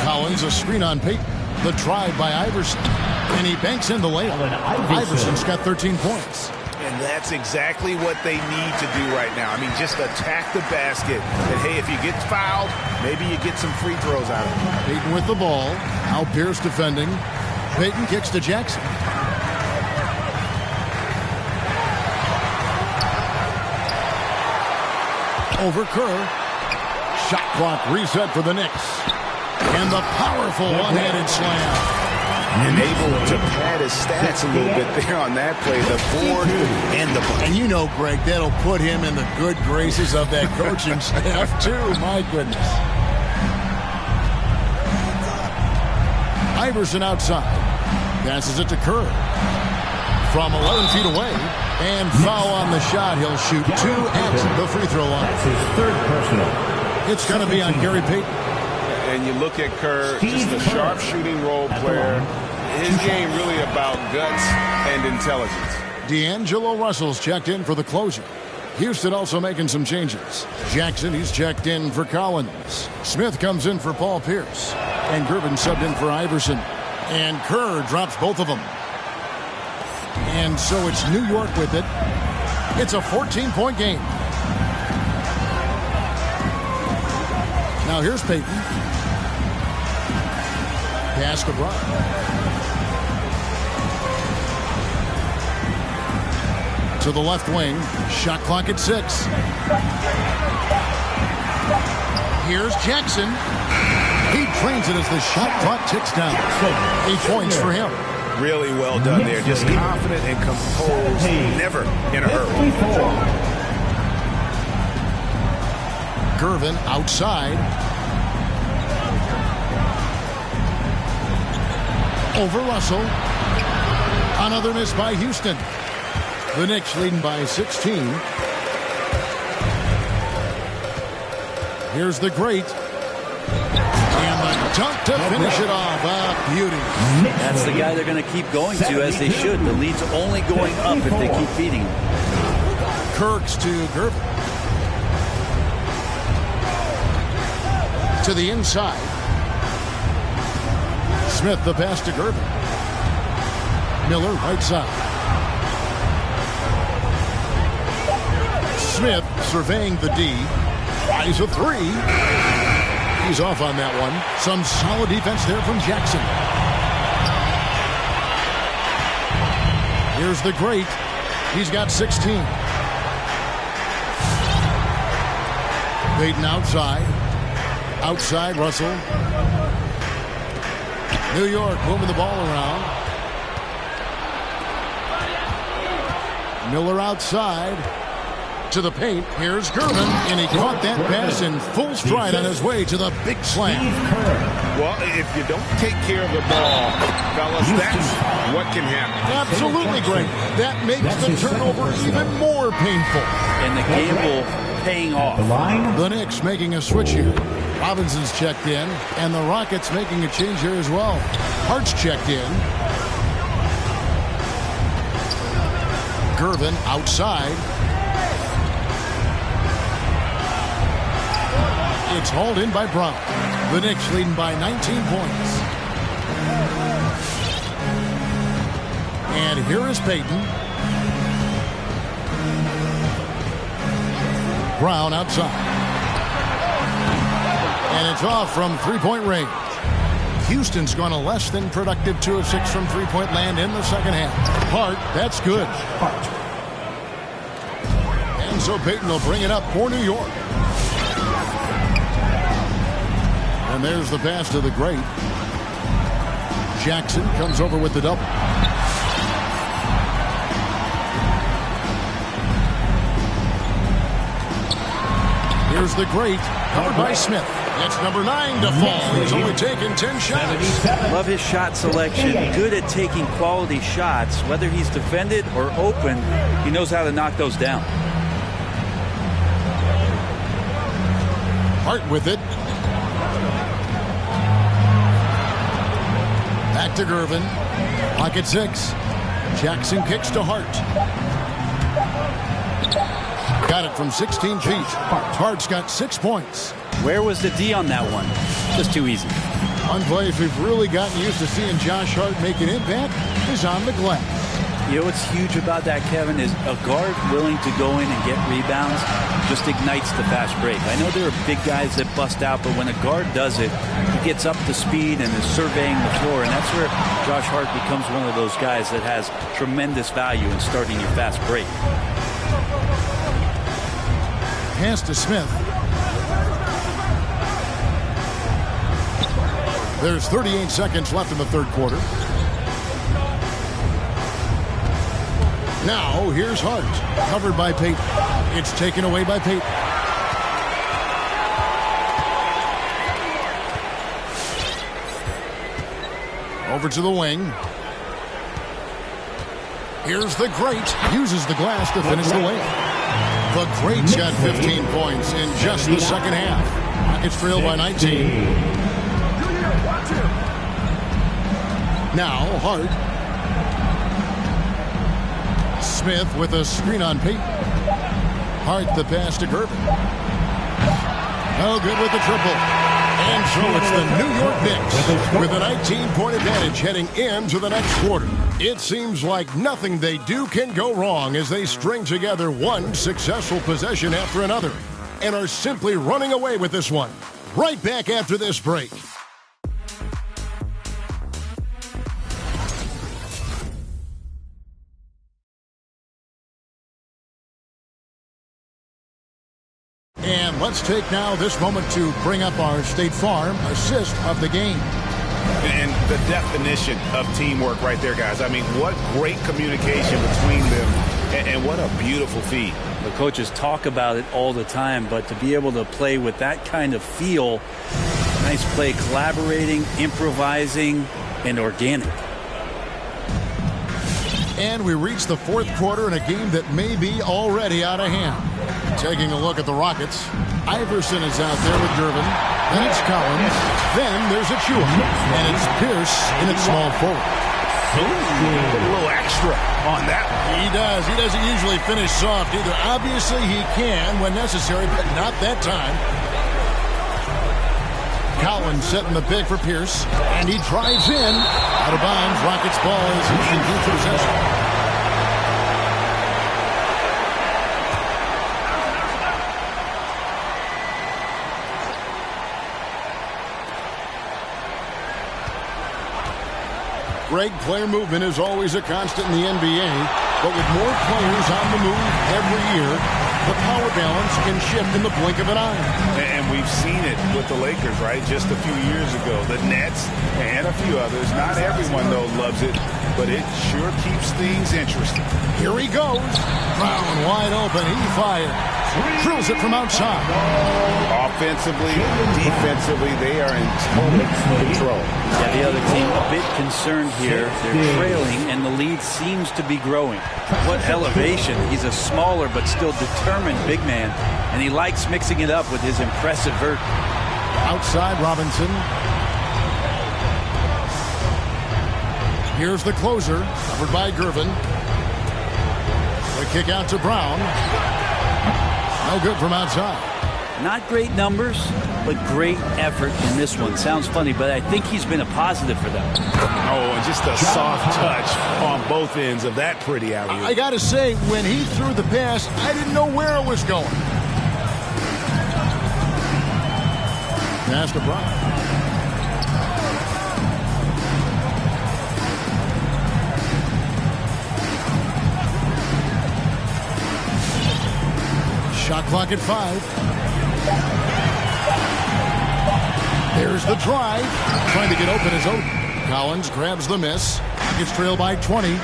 Collins, a screen on Payton. The drive by Iverson. And he banks in the layup. Iverson's got 13 points. And that's exactly what they need to do right now. I mean, just attack the basket. And, hey, if you get fouled, maybe you get some free throws out of it. Payton with the ball. Now Pierce defending. Payton kicks to Jackson. Over Kerr. Shot clock reset for the Knicks. And the powerful one-handed slam. And able to pad his stats a little bit there on that play. The board and the bucket. And you know, Greg, that'll put him in the good graces of that coaching staff, too. My goodness. Iverson outside. Passes it to Kerr. From 11 feet away. And foul on the shot. He'll shoot 2 at the free throw line. That's his 3rd personal. It's going to be on Gary Payton. And you look at Kerr, just a sharpshooting role player. His game really about guts and intelligence. D'Angelo Russell's checked in for the closer. Houston also making some changes. Jackson, he's checked in for Collins. Smith comes in for Paul Pierce. And Gervin subbed in for Iverson. And Kerr drops both of them. And so it's New York with it. It's a 14-point game. Now here's Payton. Pass to Brown. To the left wing. Shot clock at 6. Here's Jackson. He trains it as the shot clock ticks down. 8 points for him. Really well done there. Just confident and composed. Never in a hurry. Gervin outside. Over Russell. Another miss by Houston. The Knicks leading by 16. Here's the great. And the dunk to finish it off. A beauty. That's the guy they're going to keep going to, as they should. The lead's only going up if they keep feeding him. Kirks to Gervin. To the inside. Smith the pass to Gervin. Miller right side. Smith surveying the D. Tries a 3. He's off on that one. Some solid defense there from Jackson. Here's the great. He's got 16. Payton outside. Outside Russell. New York moving the ball around. Miller outside. To the paint. Here's Gervin, and he caught that pass in full stride on his way to the big slam. Well, if you don't take care of the ball, fellas, that's what can happen. Absolutely great. That makes the turnover even more painful. And the gamble paying off. The Knicks making a switch here. Robinson's checked in, and the Rockets making a change here as well. Hart's checked in. Gervin outside. It's hauled in by Brown. The Knicks leading by 19 points. And here is Payton. Brown outside. And it's off from three-point range. Houston's gone a less than productive 2 of 6 from three-point land in the second half. Hart, that's good. And so Payton will bring it up for New York. And there's the pass to the great. Jackson comes over with the double. Here's the great. Covered by Smith. It's number 9 to fall. He's only taken 10 shots. Love his shot selection. Good at taking quality shots. Whether he's defended or open, he knows how to knock those down. Hart with it. Back to Gervin. Pocket 6. Jackson kicks to Hart. Got it from 16 feet. Hart's got 6 points. Where was the D on that one? Just too easy. One place we've really gotten used to seeing Josh Hart make an impact is on the glass. You know what's huge about that, Kevin, is a guard willing to go in and get rebounds just ignites the fast break. I know there are big guys that bust out, but when a guard does it, he gets up to speed and is surveying the floor, and that's where Josh Hart becomes one of those guys that has tremendous value in starting your fast break. Pass to Smith. There's 38 seconds left in the third quarter. Now, here's Hart. Covered by Payton. It's taken away by Payton. Over to the wing. Here's the great. Uses the glass to finish the layup. The great's got 15 points in just the second half. It's trailed by 19. Now, Hart. Smith with a screen on Payton. Hart the pass to Gervin. Oh, good with the triple. And so it's the New York Knicks with a 19-point advantage heading into the next quarter. It seems like nothing they do can go wrong as they string together one successful possession after another and are simply running away with this one. right back after this break. And let's take now this moment to bring up our State Farm assist of the game. And the definition of teamwork right there, guys. I mean, what great communication between them, and what a beautiful feed. The coaches talk about it all the time, but to be able to play with that kind of feel, nice play, collaborating, improvising, and organic. And we reach the fourth quarter in a game that may be already out of hand. Taking a look at the Rockets, Iverson is out there with Gervin. Then it's Collins. Then there's Achua. And it's Pierce in its small forward. Put a little extra on that one. He does. He doesn't usually finish soft either. Obviously, he can when necessary, but not that time. Collins setting the pick for Pierce. And he drives in. Out of bounds. Rockets ball is in future possession. Greg, player movement is always a constant in the NBA, but with more players on the move every year, the power balance can shift in the blink of an eye. And we've seen it with the Lakers, right? Just a few years ago. The Nets and a few others. Not everyone, though, loves it, but it sure keeps things interesting. Here he goes. Brown wide open. He fires. Drills it from outside. Offensively, defensively, they are in total control. Yeah, the other team a bit concerned here. They're trailing, and the lead seems to be growing. What elevation. He's a smaller but still determined big man, and he likes mixing it up with his impressive vert. Outside Robinson. Here's the closer, covered by Gervin. The kick out to Brown. No good from outside. Not great numbers, but great effort in this one. Sounds funny, but I think he's been a positive for them. Oh, and just a soft touch on both ends of that pretty alley-oop. I got to say, when he threw the pass, I didn't know where it was going. Pass to Brown. Shot clock at 5. There's the drive. Trying to get open is Odin. Collins grabs the miss. Gets trailed by 20.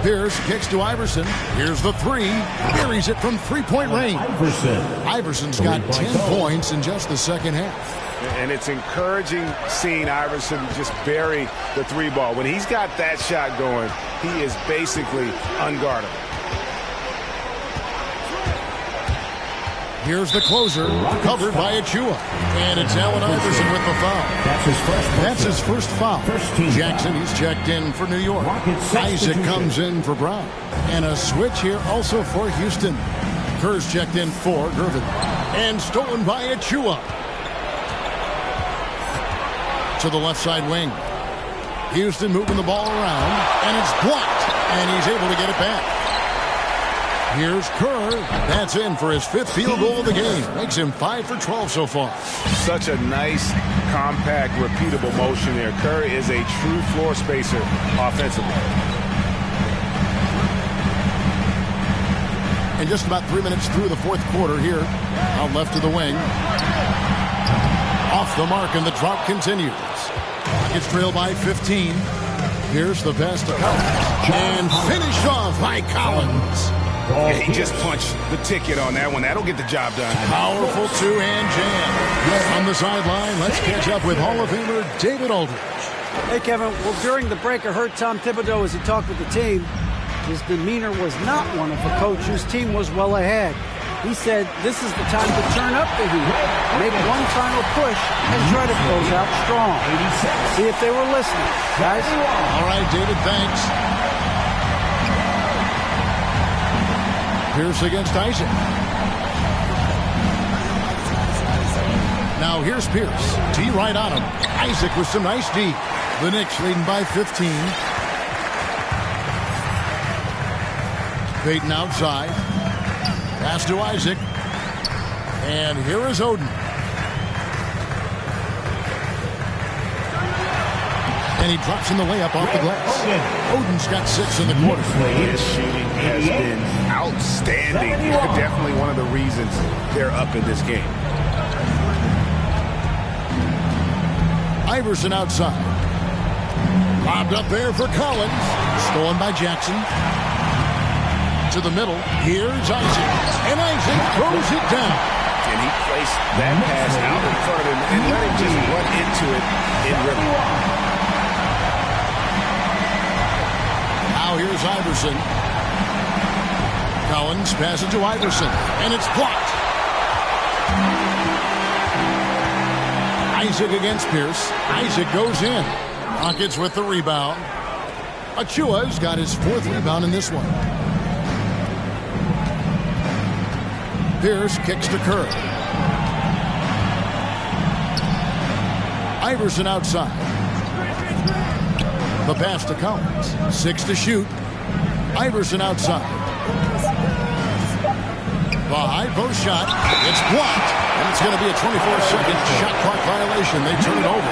Pierce kicks to Iverson. Here's the three. Buries it from three-point range. Iverson's got 10 points in just the second half. And it's encouraging seeing Iverson just bury the three ball. When he's got that shot going, he is basically unguardable. Here's the closer, covered by Achua. And it's Allen Iverson with the foul. That's his first foul. Jackson, he's checked in for New York. Isaac comes in for Brown. And a switch here also for Houston. Kerr's checked in for Gervin. And stolen by Achua. To the left side wing. Houston moving the ball around. And it's blocked. And he's able to get it back. Here's Kerr. That's in for his 5th field goal of the game. Makes him 5 for 12 so far. Such a nice, compact, repeatable motion there. Kerr is a true floor spacer offensively. And just about 3 minutes through the fourth quarter here. Out left of the wing. Off the mark, and the drought continues. It's trailed by 15. Here's the pass to Collins. And finished off by Collins. Yeah, he just punched the ticket on that one. That'll get the job done. Powerful two-hand jam. On the sideline, let's catch up with Hall of Famer David Aldridge. Hey, Kevin. Well, during the break, I heard Tom Thibodeau as he talked with the team. His demeanor was not one of a coach whose team was well ahead. He said this is the time to turn up the heat, make one final push, and try to close out strong. See if they were listening, guys. All right, David, thanks. Pierce against Isaac. Now here's Pierce. D right on him. Isaac with some nice D. The Knicks leading by 15. Payton outside. Pass to Isaac. And here is Oden. And he drops in the layup off the glass. Oden's got 6 in the quarter. His shooting has been outstanding. Definitely one of the reasons they're up in this game. Iverson outside. Lobbed up there for Collins. Stolen by Jackson. To the middle. Here's Isaac. And Isaac throws it down. And he placed that pass out in front of him and let him just run into it in rhythm. Now here's Iverson. Collins passes to Iverson. And it's blocked. Isaac against Pierce. Isaac goes in. Rockets with the rebound. Achua's got his 4th rebound in this one. Pierce kicks to Kerr. Iverson outside. The pass to Collins. 6 to shoot. Iverson outside. The high post shot. It's blocked. And it's going to be a 24-second shot clock violation. They turn it over.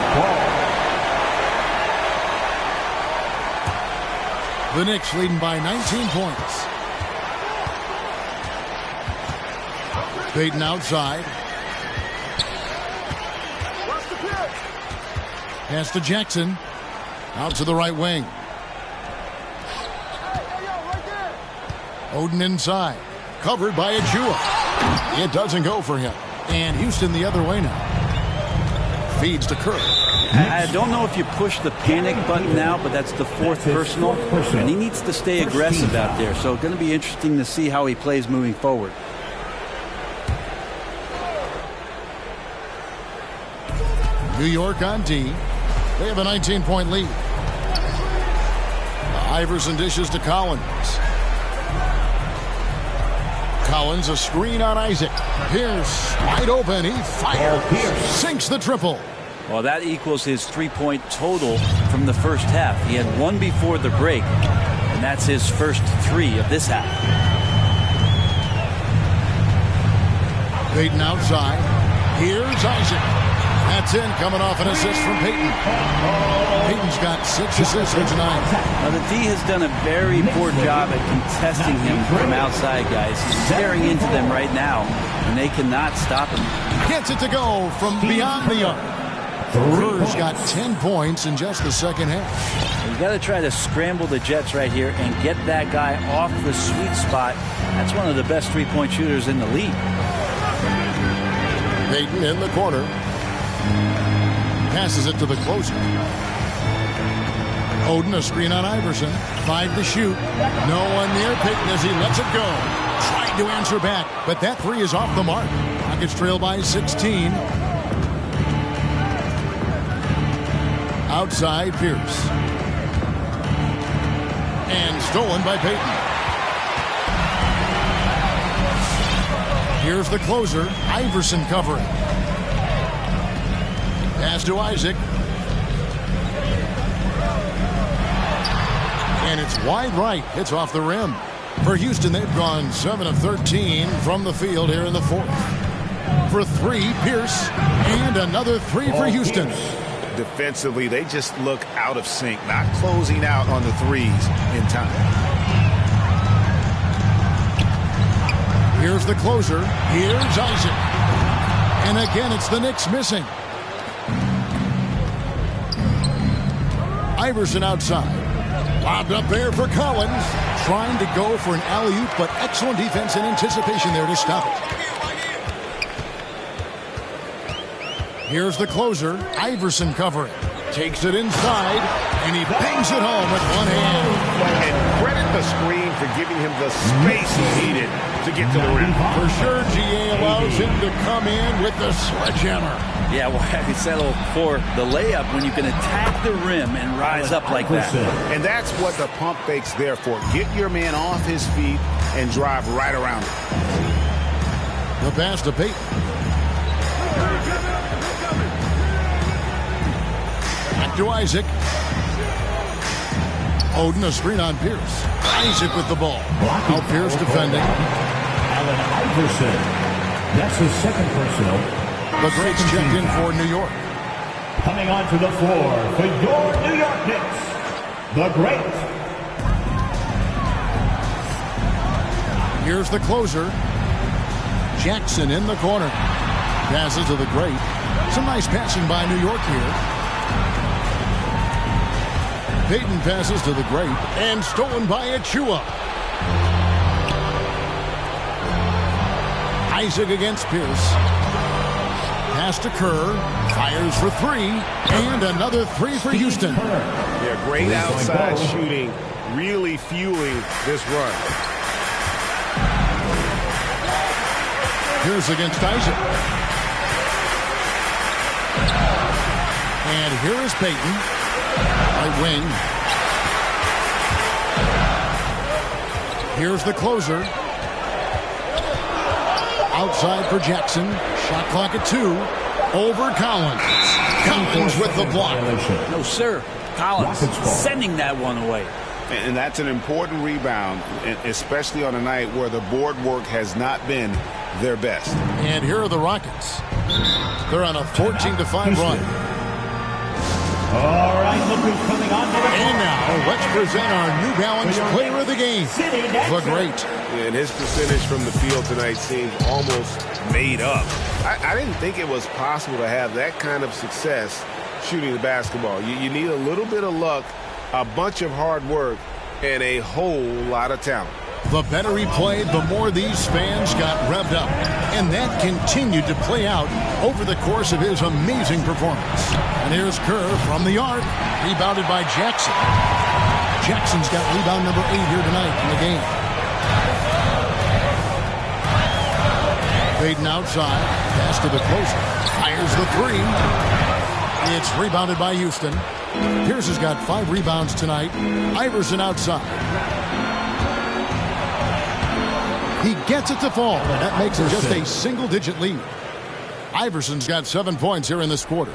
The Knicks leading by 19 points. Payton outside. Pass to Jackson. Out to the right wing. Oden inside. Covered by Achua. It doesn't go for him. And Houston the other way now. Feeds to Kerr. I don't know if you push the panic button now, but that's the 4th personal. And he needs to stay aggressive out there. So it's going to be interesting to see how he plays moving forward. New York on D. They have a 19-point lead. Iverson dishes to Collins. Collins, a screen on Isaac. Pierce, wide open. He fires. Sinks the triple. Well, that equals his 3-point total from the first half. He had 1 before the break, and that's his first 3 of this half. Payton outside. Here's Isaac. That's in, coming off an assist from Payton. Payton's got 6 assists here tonight. Now, the D has done a very poor job at contesting him from outside, guys. He's staring into them right now, and they cannot stop him. Gets it to go from beyond the arc. Kerr's got 10 points in just the second half. You got to try to scramble the Jets right here and get that guy off the sweet spot. That's one of the best 3-point shooters in the league. Payton in the corner. Passes it to the closer. Oden, a screen on Iverson. 5 to shoot. No one near Payton as he lets it go. Trying to answer back, but that 3 is off the mark. Rockets trail by 16. Outside, Pierce. And stolen by Payton. Here's the closer, Iverson covering. Pass to Isaac. And it's wide right. It's off the rim. For Houston, they've gone 7 of 13 from the field here in the 4th. For 3, Pierce. And another 3 for Houston. Defensively, they just look out of sync, not closing out on the 3s in time. Here's the closer. Here's Isaac. And again, it's the Knicks missing. Iverson outside. Lobbed up there for Collins. Trying to go for an alley-oop, but excellent defense and anticipation there to stop it. Here's the closer. Iverson covering. Takes it inside, and he bangs it home with one hand. And credit the screen for giving him the space he needed to get to the rim. For sure, GA allows him to come in with the sledgehammer. Yeah, well, I settle for the layup when you can attack the rim and rise up like that. And that's what the pump fake's there for. Get your man off his feet and drive right around it. The pass to Payton. Back to Isaac. Oden, a screen on Pierce. Isaac with the ball. Now Pierce defending. Allen Iverson. That's his second personal. The Greats checked in for New York. Coming onto the floor for your New York Knicks, the Great. Here's the closer. Jackson in the corner. Passes to the Great. Some nice passing by New York here. Payton passes to the Great and stolen by Achua. Isaac against Pierce. Pass to Kerr. Fires for three. And another three for Houston. Yeah, great outside shooting. Really fueling this run. Here's against Isaac. And here is Payton. Right wing. Here's the closer. Outside for Jackson. Shot clock at 2. Over Collins. Collins with the block. No, sir. Collins sending that one away. And that's an important rebound, especially on a night where the board work has not been their best. And here are the Rockets. They're on a 14-5 run. All right, look who's coming on. And now, let's present our New Balance player of the game, the Great. And his percentage from the field tonight seemed almost made up. I didn't think it was possible to have that kind of success shooting the basketball. You need a little bit of luck, a bunch of hard work, and a whole lot of talent. The better he played, the more these fans got revved up. And that continued to play out over the course of his amazing performance. And here's Kerr from the arc, rebounded by Jackson. Jackson's got rebound number 8 here tonight in the game. Payton outside, pass to the closer, fires the three. It's rebounded by Houston. Pierce has got 5 rebounds tonight. Iverson outside. He gets it to fall. That makes it just a single-digit lead. Iverson's got 7 points here in this quarter.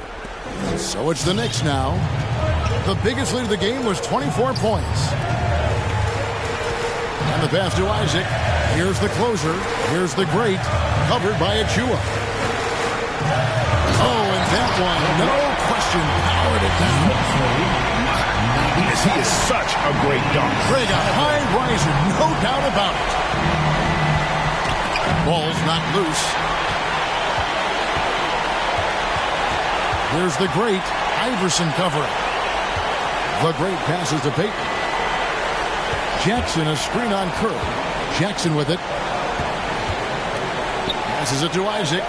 So it's the Knicks now. The biggest lead of the game was 24 points. And the pass to Isaac. Here's the closer. Here's the Great. Covered by Achua. Oh, and that one, no question, powered it down. He is such a great dunk. Greg, a high riser, no doubt about it. Ball's not loose. Here's the Great. Iverson covering. The Great passes to Payton. Jackson, a screen on Kerr. Jackson with it. Passes it to Isaac.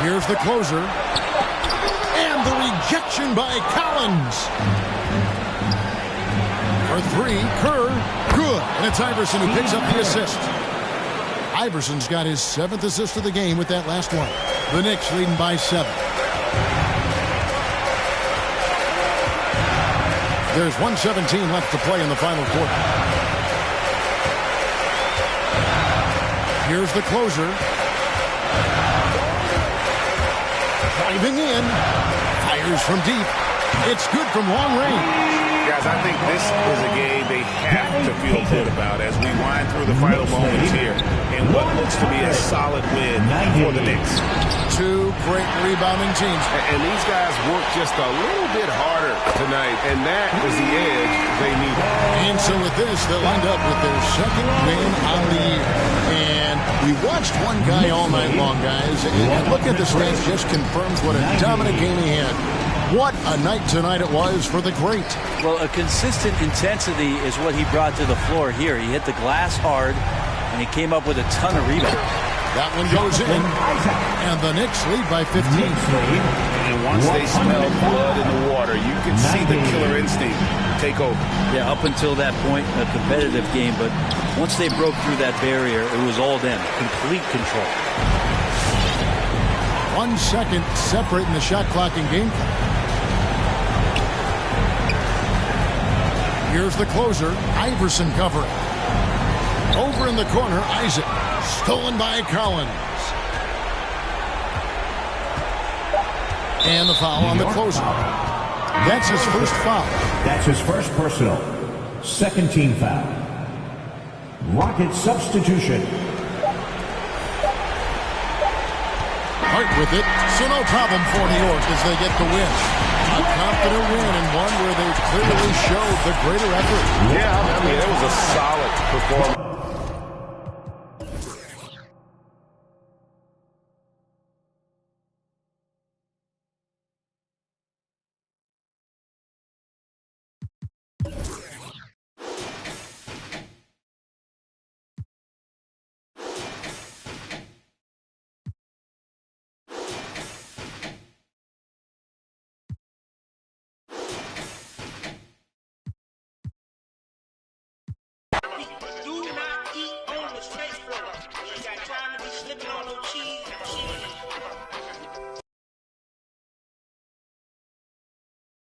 Here's the closer. And the rejection by Collins. For 3, Kerr, good. And it's Iverson who picks up the assist. Iverson's got his 7th assist of the game with that last one. The Knicks leading by 7. There's 1:17 left to play in the final quarter. Here's the closer. Driving in. Fires from deep. It's good from long range. Guys, I think this is a game they have to feel good about as we wind through the final moments here in what looks to be a solid win for the Knicks. 2 great rebounding teams. And these guys work just a little bit harder tonight, and that was the edge they needed. And so with this, they'll end up with their 2nd win on the year. And we watched one guy all night long, guys. And look at the stats, just confirms what a dominant game he had. What a night tonight it was for the Great. Well, a consistent intensity is what he brought to the floor here. He hit the glass hard, and he came up with a ton of rebounds. That one goes in, and the Knicks lead by 15. And once they smell blood in the water, you can see the killer instinct take over. Yeah, up until that point, a competitive game, but once they broke through that barrier, it was all them. Complete control. 1 second separating the shot clock and game clock. Here's the closer, Iverson covering. Over in the corner, Isaac. Stolen by Collins. And the foul on the closer. That's his first foul. That's his first personal. 2nd team foul. Rocket substitution. Hart with it, so no problem for New York as they get the win. A confident win and one where they clearly showed the greater effort. Yeah, I mean, it was a solid performance.